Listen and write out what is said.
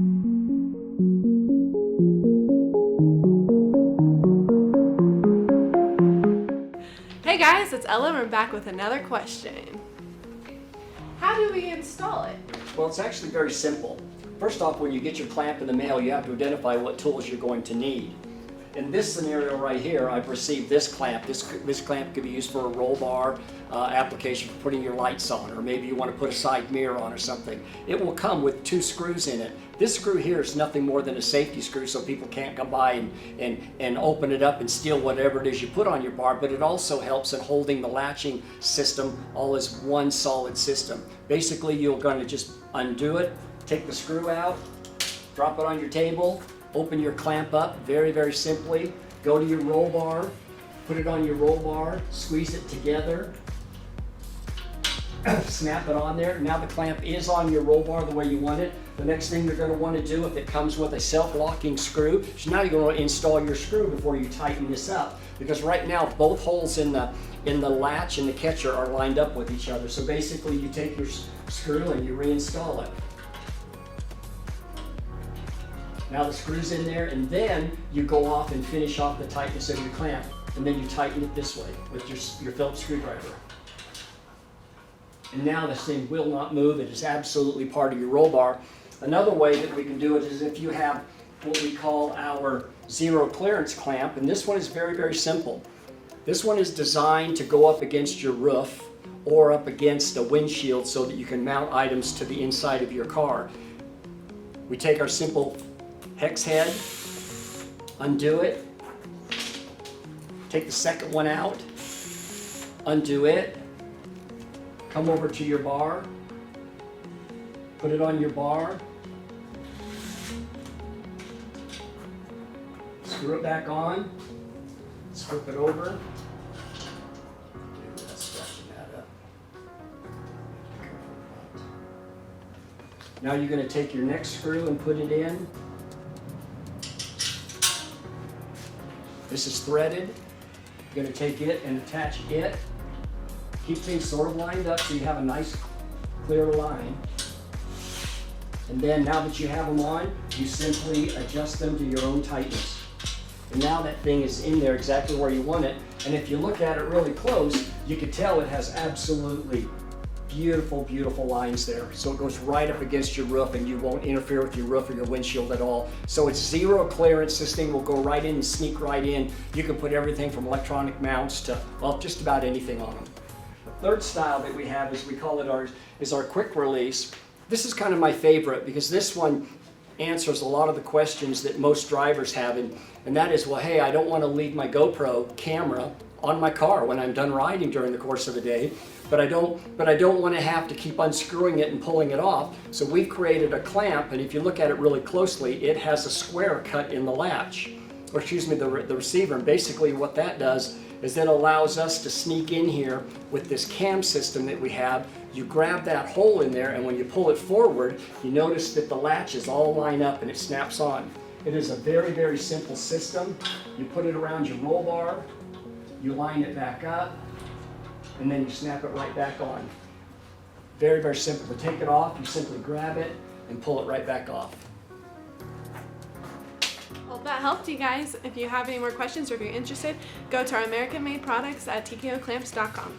Hey guys, it's Ella and we're back with another question. How do we install it? Well, it's actually very simple. First off, when you get your clamp in the mail, you have to identify what tools you're going to need. In this scenario right here, I've received this clamp. This clamp could be used for a roll bar application for putting your lights on, or maybe you want to put a side mirror on or something. It will come with 2 screws in it. This screw here is nothing more than a safety screw, so people can't come by and open it up and steal whatever it is you put on your bar, but it also helps in holding the latching system all as one solid system. Basically, you're going to just undo it, take the screw out, drop it on your table, open your clamp up very, very simply, go to your roll bar, put it on your roll bar, squeeze it together, snap it on there. Now the clamp is on your roll bar the way you want it. The next thing you're going to want to do, if it comes with a self-locking screw, so now you're going to install your screw before you tighten this up, because right now both holes in the latch and the catcher are lined up with each other. So basically you take your screw and you reinstall it. Now the screw's in there, and then you go off and finish off the tightness of your clamp, and then you tighten it this way with your Phillips screwdriver. And now this thing will not move. It is absolutely part of your roll bar. Another way that we can do it is if you have what we call our zero clearance clamp, and this one is very, very simple. This one is designed to go up against your roof or up against a windshield so that you can mount items to the inside of your car. We take our simple hex head, undo it, take the second one out, undo it, come over to your bar, put it on your bar, screw it back on, flip it over. Now you're going to take your next screw and put it in. This is threaded. You're going to take it and attach it. Keep things sort of lined up so you have a nice clear line. And then now that you have them on, you simply adjust them to your own tightness. And now that thing is in there exactly where you want it. And if you look at it really close, you can tell it has absolutely beautiful, beautiful lines there. So it goes right up against your roof and you won't interfere with your roof or your windshield at all. So it's zero clearance. This thing will go right in and sneak right in. You can put everything from electronic mounts to, well, just about anything on them. The third style that we have is, we call it our quick release. This is kind of my favorite because this one answers a lot of the questions that most drivers have, and that is, well, hey, I don't want to leave my GoPro camera on my car when I'm done riding during the course of the day, but I don't want to have to keep unscrewing it and pulling it off. So we've created a clamp, and if you look at it really closely, it has a square cut in the latch, or excuse me, the receiver. And basically what that does is it allows us to sneak in here with this cam system that we have. You grab that hole in there, and when you pull it forward, you notice that the latches all line up and it snaps on. It is a very, very simple system. You put it around your roll bar, you line it back up, and then you snap it right back on. Very, very simple. To take it off, you simply grab it and pull it right back off. Hope that helped you guys. If you have any more questions or if you're interested, go to our American-made products at TKOclamps.com.